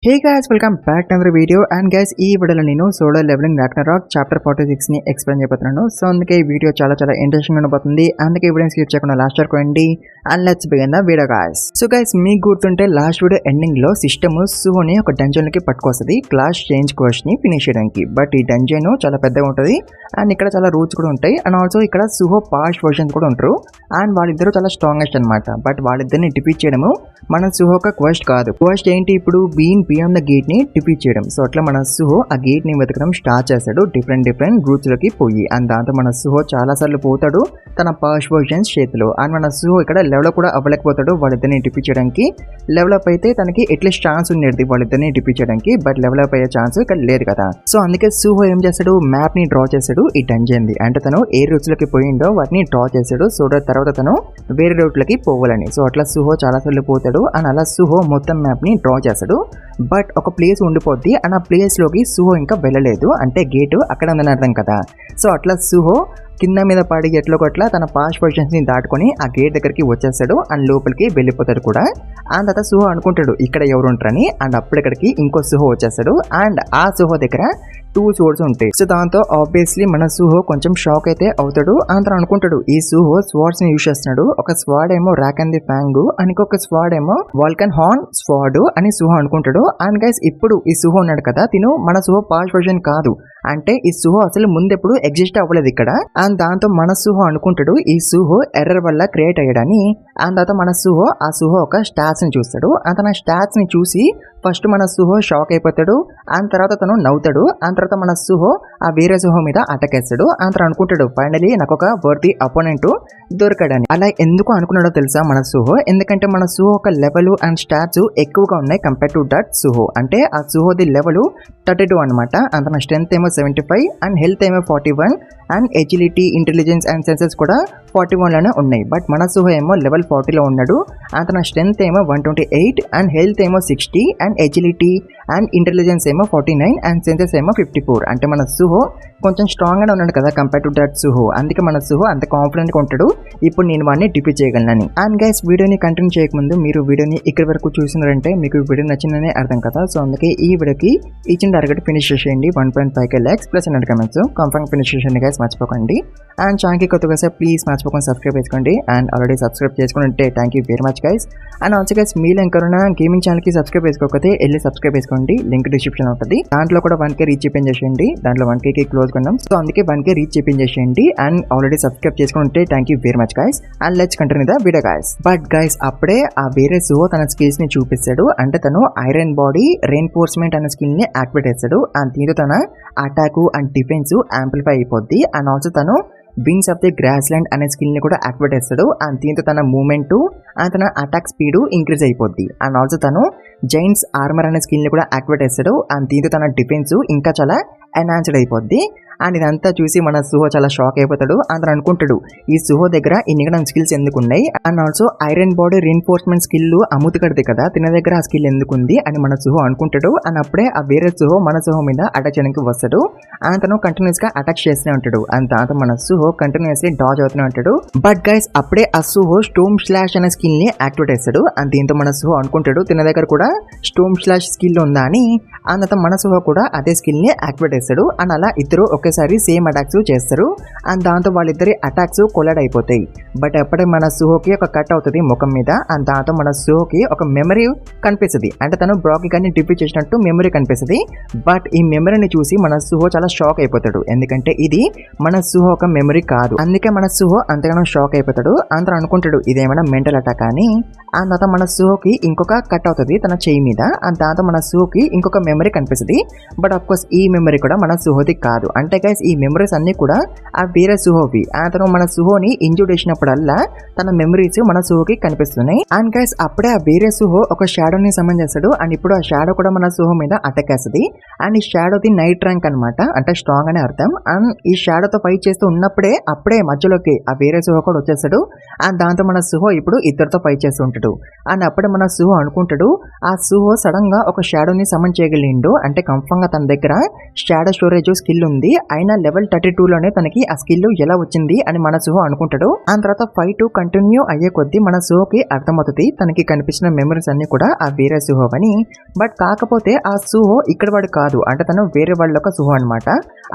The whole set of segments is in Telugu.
Hey guys welcome back to our video and guys ఈ వీడియోలో నేను సోలో లెవెలింగ్ రాగ్నరాక్ చాప్టర్ 46 ని ఎక్స్ప్లెయిన్ చేయబోతున్నాను. సో అందుకే ఈ వీడియో చాలా ఇంట్రెస్టింగ్ ఉండబోతుంది. అందుకే ఈ వీడియోని స్కిప్ చేయకుండా లాస్ట్ వరకు చూడండి and let's begin the video guys. So guys మీకు గుర్తుంటే లాస్ట్ వీడియో ఎండింగ్ లో సిస్టమ్ సుహోని ఒక డంజన్ లోకి పట్టుకొస్తుంది క్లాస్ చేంజ్ కోర్స్ ని ఫినిష్ చేయడానికి. బట్ ఈ డంజన్ చాలా పెద్దగా ఉంటుంది అండ్ ఇక్కడ చాలా రూట్స్ కూడా ఉంటాయి అండ్ ఆల్సో ఇక్కడ సుహో పాస్ట్ వర్షన్స్ కూడా ఉంటారు అండ్ వాళ్ళిద్దరూ చాలా స్ట్రాంగెస్ట్ అనమాట. బట్ వాళ్ళిద్దరిని డిఫీట్ చేయడము మన సుహో ఒక క్వెస్ట్ కాదు. క్వెస్ట్ ఏంటి, ఇప్పుడు బీన్ బియాండ్ ద గేట్ ని డిఫీట్ చేయడం. సో అట్లా మన సుహో ఆ గేట్ ని వెతకడం స్టార్ట్ చేస్తాడు డిఫరెంట్ రూట్స్ లోకి పోయి. అండ్ దాంతో మన సుహో చాలా సార్లు పోతాడు తన పాస్ట్ వర్షన్స్ చేతిలో. అండ్ మన సుహో ఇక్కడ లెవెల్ కూడా అవ్వలేకపోతాడు వాళ్ళిద్దరిని డిఫీట్ చేయడానికి. లెవెలప్ అయితే తనకి ఎట్లీస్ట్ ఛాన్స్ ఉండేది వాళ్ళిద్దరిని డిఫీట్ చేయడానికి, బట్ లెవెలప్ అయ్యే ఛాన్స్ ఇక్కడ లేదు కదా. సో అందుకే సుహో ఏం చేస్తాడు, మ్యాప్ ని డ్రా చేస్తాడు ఈ డంజన్ ది. అంటే తను ఏ రూట్స్ లోకి పోయిండో వాటిని డ్రా చేస్తాడు. సో తర్వాత తను వేరే రూట్ లోకి పోవాలని. సో అట్లా సుహో చాలా సార్లు పోతాడు అండ్ అలా సుహో మొత్తం మ్యాప్ ని డ్రా చేస్తాడు. బట్ ఒక ప్లేస్ ఉండిపోద్ది అండ్ ఆ ప్లేస్ లోకి సుహో ఇంకా వెళ్ళలేదు, అంటే గేటు అక్కడ ఉందని అర్థం కదా. సో అట్లా సుహో కింద మీద పడి ఎట్లో కొట్లా తన పాస్ట్ పొజిషన్స్ ని దాటుకొని ఆ గేట్ దగ్గరికి వచ్చేస్తాడు అండ్ లోపలికి వెళ్ళిపోతాడు కూడా. అండ్ తర్వాత సుహో అనుకుంటాడు ఇక్కడ ఎవరు ఉంటారని. అండ్ అప్పుడిక్కడికి ఇంకో సుహో వచ్చేస్తాడు అండ్ ఆ సుహో దగ్గర 2 స్వర్డ్స్ ఉంటాయి. సో దాంతో ఆబ్వియస్లీ మన సుహో కొంచెం షాక్ అయితే అవుతాడు. అంత అనుకుంటాడు ఈ సుహో స్వార్డ్స్ ని యూజ్ చేస్తున్నాడు. ఒక స్వాడ్ ఏమో రాక్ అండ్ ది ఫ్యాంగ్ అని ఇంకొక స్వాడ్ ఏమో వాల్కన్ హార్న్ స్వాడ్ అని సుహో అనుకుంటాడు. అండ్ గైస్ ఇప్పుడు ఈ సుహో ఉన్నాడు కదా, తిను మన సుహో పాస్ట్ వర్షన్ కాదు, అంటే ఈ సుహో అసలు ముందెప్పుడు ఎగ్జిస్ట్ అవ్వలేదు ఇక్కడ. అండ్ దాంతో మన సుహో అనుకుంటాడు ఈ సుహో ఎర్రర్ వల్ల క్రియేట్ అయ్యాడని. అండ్ తర్వాత మన సుహో ఆ సుహో ఒక స్టాట్స్ ని చూస్తాడు. తన స్టాట్స్ ని చూసి ఫస్ట్ మన సుహో షాక్ అయిపోతాడు అండ్ తర్వాత తను నవ్వుతాడు. అండ్ తర్వాత మన సుహో ఆ వేరే సుహో మీద అటాక్ వేస్తాడు. అంత అనుకుంటాడు ఫైనలీ నాకు ఒక వర్తీ అపోనెంట్ దొరకడని. అలా ఎందుకు అనుకున్నాడో తెలుసా మన సుహో, ఎందుకంటే మన సుహో ఒక లెవెల్ అండ్ స్టాట్స్ ఎక్కువగా ఉన్నాయి కంపేర్ టు దట్ సుహో. అంటే ఆ సుహోది లెవెల్ 32 అనమాట. అంత నా స్ట్రెంత్ ఏమో 75 అండ్ హెల్త్ ఏమో 41 and agility intelligence and senses కూడా 41 లోనే ఉన్నాయి. బట్ మన సుహో ఏమో లెవెల్ 40లో ఉన్నాడు. అంత నా స్ట్రెంత్ ఏమో 128 అండ్ హెల్త్ ఏమో 60 అండ్ ఎజిలిటీ అండ్ ఇంటెలిజెన్స్ ఏమో 49 అండ్ సెన్సెస్ ఏమో 54. అంటే మన సుహో కొంచెం స్ట్రాంగ్ గా ఉన్నాడు కదా కంపేర్ టు దట్ సుహో. అందుకే మన సుహో అంత కాన్ఫిడెంట్ గా ఉంటాడు ఇప్పుడు నేను వాడిని డిఫీట్ చేయగలనని. అండ్ గైస్ వీడియోని కంటిన్యూ చేయకముందు మీరు వీడియోని ఇక్కడి వరకు చూసినారంటే మీకు వీడియో నచ్చిందనే అర్థం కదా. సో అందుకే ఈ వీడియోకి ఇచ్చిన టార్గెట్ ఫినిష్ చేసేయండి 1.5k likes plus 100 comments confirm finish చేసేయండి గైస్, మర్చిపోకండి. అండ్ ఛానల్కి కొత్తగా సార్ ప్లీజ్ మర్చిపోకుండా సబ్స్క్రైబ్ చేసుకోండి. అండ్ ఆల్రెడీ సబ్స్క్రైబ్ చేసుకుని ఉంటే thank you very much guys. And also guys మీలో ఇంకైనా గేమింగ్ ఛానల్కి సబ్స్క్రైబ్ చేసుకోకపోతే వెళ్ళి సబ్స్క్రైబ్ చేసుకోండి, లింక్ డిస్క్రిప్షన్ ఉంటుంది. దాంట్లో కూడా 1k రీచ్ చేసేయండి. దాంట్లో 1kకి క్లోజ్ కొన్నాం. సో అందుకే 1k రీచ్ చేసేయండి. అండ్ ఆల్రెడీ సబ్స్క్రైబ్ చేసుకుని ఉంటే thank you very much guys. And let's continue the video guys. But guys అప్పుడే ఆ వేరే సుహో తన స్కిల్స్ ని చూపిస్తాడు. అంటే తను ఐరన్ బాడీ రెయిన్ఫోర్స్మెంట్ అనే స్కిల్ ని యాక్టివేట్ చేస్తాడు. అండ్ దీంతో తన అటాక్ అండ్ డిఫెన్స్ యాంప్లిఫై అయిపోద్ది. అండ్ ఆల్సో తను wings of the grassland అనే స్కిల్ ని కూడా యాక్టివేట్ చేస్తాడు. అండ్ దీంతో తన మూవ్మెంట్ అండ్ తన అటాక్ స్పీడ్ ఇంక్రీజ్ అయిపోద్ది. అండ్ ఆల్సో తను జైంట్స్ ఆర్మర్ అనే స్కిల్ ని కూడా యాక్టివేట్ చేస్తాడు. అండ్ దీంతో తన డిఫెన్స్ ఇంకా చాలా ఎన్హాన్స్డ్ అయిపోద్ది. అండ్ ఇదంతా చూసి మన సుహో చాలా షాక్ అయిపోతాడు. అందరూ అనుకుంటాడు ఈ సుహో దగ్గర ఇన్ని స్కిల్స్ ఎందుకు ఉన్నాయి, and also iron body reinforcement skill అమ్ముతుకడితే కదా తిన దగ్గర ఆ స్కిల్ ఎందుకుంది అని మన సుహో అనుకుంటాడు. అండ్ అప్పుడే ఆ వేరే సుహో మన సుహో మీద అటాక్ చేయడానికి వస్తాడు. అండ్ తను కంటిన్యూస్ గా అటాక్ చేస్తూనే ఉంటాడు. అండ్ దాంతో మన సుహో కంటిన్యూస్లీ డాజ్ అవుతూనే ఉంటాడు. బట్ గైస్ అప్పుడే ఆ సుహో స్టోమ్ స్లాష్ అనే స్కిల్ ని యాక్టివేట్ చేస్తాడు. అండ్ దీంతో మన సుహో అనుకుంటాడు తిన దగ్గర కూడా స్టోమ్ స్లాష్ స్కిల్ ఉందా అని. అండ్ తర్వాత మన సుహో కూడా అదే స్కిల్ ని యాక్టివేట్ చేస్తాడు. అండ్ అలా ఇద్దరు ఒకేసారి సేమ్ అటాక్స్ చేస్తారు. అండ్ దాంతో వాళ్ళిద్దరి అటాక్స్ కొలైడ్ అయిపోతాయి. బట్ అప్పుడే మన సుహోకి ఒక కట్ అవుతుంది ముఖం మీద. అండ్ దాంతో మన సుహోకి ఒక మెమరీ కనిపిస్తుంది. అంటే తను బ్రాకీ గారిని డిఫీట్ చేసినట్టు మెమరీ కనిపిస్తుంది. బట్ ఈ మెమరీని చూసి మన సుహో చాలా షాక్ అయిపోతాడు, ఎందుకంటే ఇది మన సుహో ఒక మెమరీ కాదు. అందుకే మన సుహో అంతగానో షాక్ అయిపోతాడు. అందరూ అనుకుంటాడు ఇదేమైనా మెంటల్ అటాక్ అని. అండ్ తర్వాత మన సుహోకి ఇంకొక కట్ అవుతుంది తన చెయ్యి మీద. అండ్ దాంతో మన సుహోకి ఇంకొక మెమరీ కనిపిస్తుంది. బట్ అఫ్ కోర్స్ ఈ మెమరీ కూడా మన సుహోది కాదు. అంటే గైస్ ఈ మెమరీస్ అన్ని కూడా ఆ వేరే సుహోవి. అతను మన సుహోని ఇంజూర్ చేసినప్పుడల్లా తన మెమరీస్ మన సుహోకి కనిపిస్తున్నాయి. అండ్ గైస్ అప్పుడే ఆ వేరే సుహో ఒక షాడోని సమన్ చేస్తాడు. అండ్ ఇప్పుడు ఆ షాడో కూడా మన సుహో మీద అటాక్ వేస్తుంది. అండ్ ఈ షాడోది నైట్ ర్యాంక్ అనమాట, అంటే స్ట్రాంగ్ అనే అర్థం. అండ్ ఈ షాడోతో ఫైట్ చేస్తూ ఉన్నప్పుడే అప్పుడే మధ్యలోకి ఆ వేరే సుహో కూడా వచ్చేస్తాడు. అండ్ దాంతో మన సుహో ఇప్పుడు ఇద్దరితో ఫైట్ చేస్తూ ఉంటాడు. అండ్ అప్పుడే మన సుహో అనుకుంటాడు ఆ సుహో సడన్ గా ఒక షాడోని సమన్ చేయగలిగిండు, అంటే కన్ఫర్మ్ గా తన దగ్గర షాడో స్టోరేజ్ స్కిల్ ఉంది. అయినా లెవెల్ 32లోనే తనకి ఆ స్కిల్ ఎలా వచ్చింది అని మన సుహో అనుకుంటాడు. ఆ తర్వాత ఫైట్ కంటిన్యూ అయ్యే కొద్దీ మన సుహోకి అర్థమవుతుంది తనకి కనిపించిన మెమరీస్ అన్ని కూడా ఆ వేరే సుహో అని. బట్ కాకపోతే ఆ సుహో ఇక్కడ వాడు కాదు, అంటే తను వేరే వాళ్ళ ఒక సుహో అనమాట.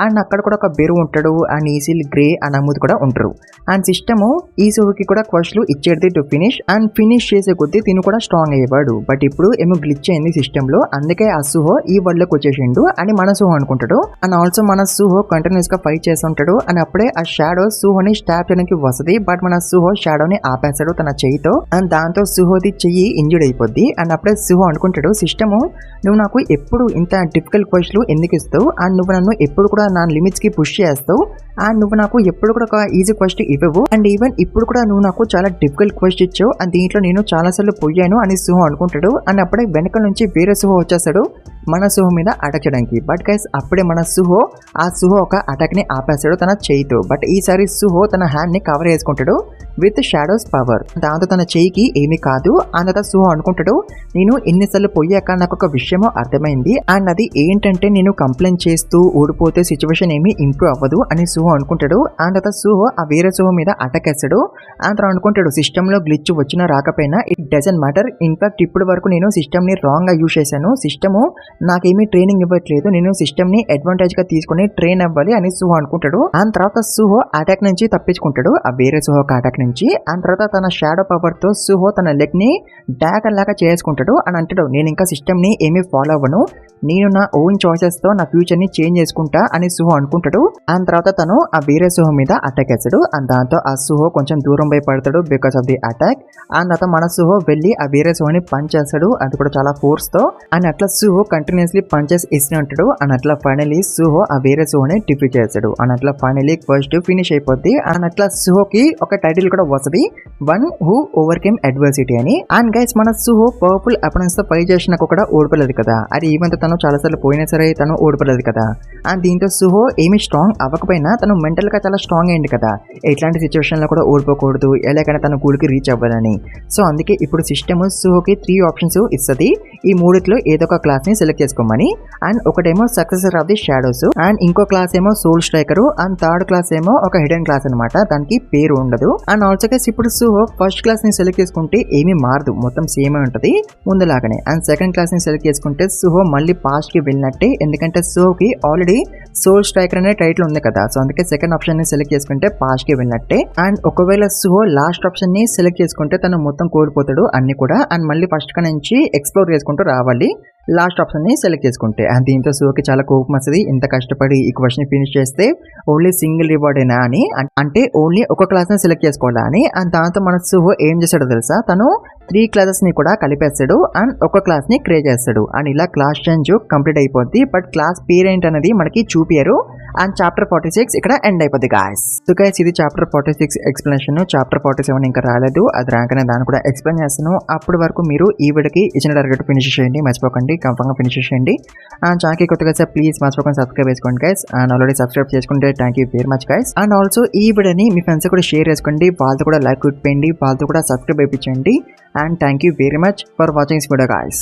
అండ్ అక్కడ కూడా ఒక బెరు ఉంటాడు, అండ్ ఈసిల్ గ్రే అండ్ అమూద్ కూడా ఉంటారు. అండ్ సిస్టమ్ ఈ సుహోకి కూడా క్వశ్చన్లు ఇచ్చేది టు ఫినిష్, అండ్ ఫినిష్ చేసే కొద్దీ తిను కూడా స్ట్రాంగ్ అయ్యేవాడు. బట్ ఇప్పుడు ఏమో గ్లిచ్ అయింది సిస్టమ్ లో, అందుకే ఆ సుహో ఈ వరల్డ్ లోకి వచ్చేసిండు అని మన సుహో అనుకుంటాడు. అండ్ ఆల్సో మన సుహో కంటిన్యూస్ గా ఫైట్ చేస్తుంటాడు. అండ్ అప్పుడే ఆ షాడో సుహోని స్టాప్ చేయడానికి వస్తుంది. బట్ మన సుహో షాడోని ఆపేస్తాడు తన చెయ్యితో. అండ్ దాంతో సుహోది చెయ్యి ఇంజూర్డ్ అయిపోద్ది. అండ్ అప్పుడే సుహో అనుకుంటాడు, సిస్టమ్ నువ్వు నాకు ఎప్పుడు ఇంత డిఫికల్ట్ క్వశ్చన్లు ఎందుకు ఇస్తావు, అండ్ నువ్వు నన్ను ఎప్పుడు కూడా నా లిమిట్స్ కి పుష్ చేస్తావు, అండ్ నువ్వు నాకు ఎప్పుడు కూడా ఒక ఈజీ క్వశ్చన్ ఇవ్వవు, అండ్ ఈవెన్ ఇప్పుడు కూడా నువ్వు నాకు చాలా డిఫికల్ట్ క్వశ్చన్ ఇచ్చావు, అండ్ దీంట్లో నేను చాలా సార్లు పోయాను అని సుహో అనుకుంటాడు. అండ్ అప్పుడే వెనక నుంచి వేరే సుహో వచ్చేస్తాడు మన సుహో మీద అటాక్ చేయడానికి. బట్ గైస్ అప్పుడే మన సుహో ఆ సుహో ఒక అటాక్ ని ఆపేస్తాడు తన చేయితో. బట్ ఈసారి సుహో తన హ్యాండ్ ని కవర్ చేసుకుంటాడు విత్ షాడోస్ పవర్. దాంతో తన చేయికి ఏమీ కాదు. అంత సుహో అనుకుంటాడు, నేను ఎన్నిసార్లు పోయాక నాకు ఒక విషయమో అర్థమైంది, అండ్ అది ఏంటంటే నేను కంప్లైంట్ చేస్తూ ఓడిపోతే సిచ్యువేషన్ ఏమీ ఇంప్రూవ్ అవ్వదు అని సుహో అనుకుంటాడు. అండ్ తర్వాత సుహో ఆ వేరే సుహో మీద అటాక్ వేస్తాడు. అంత అనుకుంటాడు, సిస్టమ్ లో గ్లిచ్ వచ్చినా రాకపోయినా ఇట్ డజంట్ మ్యాటర్, ఇన్ఫాక్ట్ ఇప్పుడు వరకు నేను సిస్టమ్ ని రాంగ్ గా యూజ్ చేశాను, సిస్టమ్ నాకేమీ ట్రైనింగ్ ఇవ్వట్లేదు, నేను సిస్టమ్ ని అడ్వాంటేజ్ గా తీసుకుని ట్రైన్ అవ్వాలి అని సుహో అనుకుంటాడు. అండ్ తర్వాత సుహో అటాక్ నుంచి తప్పించుకుంటాడు ఆ వేరే సుహో అటాక్ నుంచి. అండ్ తర్వాత తన షాడో పవర్ తో సుహో తన లెగ్ ని డాగర్ లాగా చేసుకుంటాడు. అని అంటాడు, నేను ఇంకా సిస్టమ్ ని ఏమీ ఫాలో అవ్వను, నేను నా ఓన్ చాయిసెస్ తో నా ఫ్యూచర్ ని చేంజ్ చేసుకుంటా అని సుహో అనుకుంటాడు. అండ్ తర్వాత తను ఆ వేరే సుహో మీద అటాక్ వేస్తాడు. అండ్ దాంతో ఆ సుహో కొంచెం దూరం భయపడతాడు because of the attack. And తర్వాత మన సుహో వెళ్ళి ఆ వేరే సుహోని పంచ్ చేస్తాడు, అది కూడా చాలా ఫోర్స్ తో. అండ్ అట్లా సుహో కంటిన్యూస్లీ పంచెస్ ఇస్తూనే ఉంటాడు. అండ్ అట్లా ఫైనలీ సుహో ఆ వేరే సుహోని డిఫీట్ చేస్తాడు. అండ్ అట్లా ఫైనలీ ఫస్ట్ ఫినిష్ అయిపోద్ది. అండ్ అట్లా సుహోకి ఒక టైటిల్ కూడా వస్తుంది, వన్ హూ ఓవర్కేమ్ అడ్వర్సిటీ అని. అండ్ గైస్ మన సుహో పవర్ఫుల్ అపోనెంట్స్ తో ఫైట్ చేసినాక కూడా ఓడిపోలేదు కదా, అది ఈవెంట్ తను చాలా సార్లు పోయినా సరే తను ఓడిపోలేదు కదా. అండ్ దీంతో సుహో ఏమి స్ట్రాంగ్ అవ్వకపోయినా తను మెంటల్ గా చాలా స్ట్రాంగ్ అయింది కదా, ఎట్లాంటి సిచ్యువేషన్ లో కూడా ఓడిపోకూడదు, ఎలాగైనా తన గోల్కి రీచ్ అవ్వాలని. సో అందుకే ఇప్పుడు సిస్టమ్ సుహోకి 3 ఆప్షన్స్ ఇస్తుంది, ఈ మూడిట్లో ఏదో ఒక క్లాస్ ని సెలెక్ట్ చేసుకోమని. అండ్ ఒకటేమో successor of the shadows, and ఇంకో క్లాస్ ఏమో soul striker, and third class ఏమో ఒక హిడెన్ క్లాస్ అనమాట, దానికి పేరు ఉండదు. అండ్ ఆల్సో గైస్ ఇప్పుడు సుహో ఫస్ట్ క్లాస్ ని సెలెక్ట్ చేసుకుంటే ఏమీ మారదు, మొత్తం సేమ్ ఉంటది ముందులాగానే. అండ్ సెకండ్ క్లాస్ ని సెలెక్ట్ చేసుకుంటే సుహో మళ్ళీ పాస్ట్ కి వెళ్ళినట్టే, ఎందుకంటే సుహోకి ఆల్రెడీ సోల్ స్ట్రైకర్ అనే టైటిల్ ఉంది కదా, సో అందుకే సెకండ్ ఆప్షన్ ని సెలెక్ట్ చేసుకుంటే పాస్ట్ కి వెళ్ళినట్టే. అండ్ ఒకవేళ సుహో లాస్ట్ ఆప్షన్ ని సెలెక్ట్ చేసుకుంటే తను మొత్తం కోల్పోతాడు అన్ని కూడా, అండ్ మళ్ళీ ఫస్ట్ గా నుంచి ఎక్స్ప్లోర్ చేసుకుంటూ రావాలి లాస్ట్ ఆప్షన్ ని సెలెక్ట్ చేసుకుంటే. అండ్ దీంతో సుహోకి చాలా కోపం వస్తుంది, ఇంత కష్టపడి ఈ క్వశ్చన్ ఫినిష్ చేస్తే ఓన్లీ సింగిల్ రివార్డ్ అయినా అని, అంటే ఓన్లీ ఒక క్లాస్ ని సెలెక్ట్ చేసుకోవాలా అని. అండ్ దాంతో మన సుహో ఏం చేశాడో తెలుసా, తను 3 క్లాసెస్ ని కూడా కలిపేస్తాడు అండ్ ఒక క్లాస్ ని క్రియేట్ చేస్తాడు. అండ్ ఇలా క్లాస్ చేంజ్ కంప్లీట్ అయిపోద్ది. బట్ క్లాస్ పేరు ఏంటనేది మనకి చూపియరు. అండ్ చాప్టర్ 46 ఇక్కడ ఎండ్ అయిపోద్ది గాయస్. సో గైస్ ఇది చాప్టర్ 46 ఎక్స్ప్లెనేషన్. చాప్టర్ 47 ఇంకా రాలేదు, అది రాగానే దాన్ని కూడా ఎక్స్ప్లెయిన్ చేస్తాను. అప్పటి వరకు మీరు ఈ వీడియోకి ఇచ్చిన టార్గెట్ ఫినిష్ చేయండి, మర్చిపోకండి, కంఫర్ట్గా ఫినిష్ చేయండి. అండ్ ఛానల్కి కొత్తగా సార్ ప్లీజ్ మర్చిపోకండి సబ్స్క్రైబ్ చేసుకోండి గైస్. అండ్ ఆల్రెడీ సబ్స్క్రైబ్ చేసుకుంటే thank you very much guys. And also ఈ వీడియోని మీ ఫ్రెండ్స్ కూడా షేర్ చేసుకోండి, వాళ్ళతో కూడా లైక్ కొట్టండి, వాళ్ళతో కూడా subscribe అయిపించండి. And thank you very much for watching this video guys.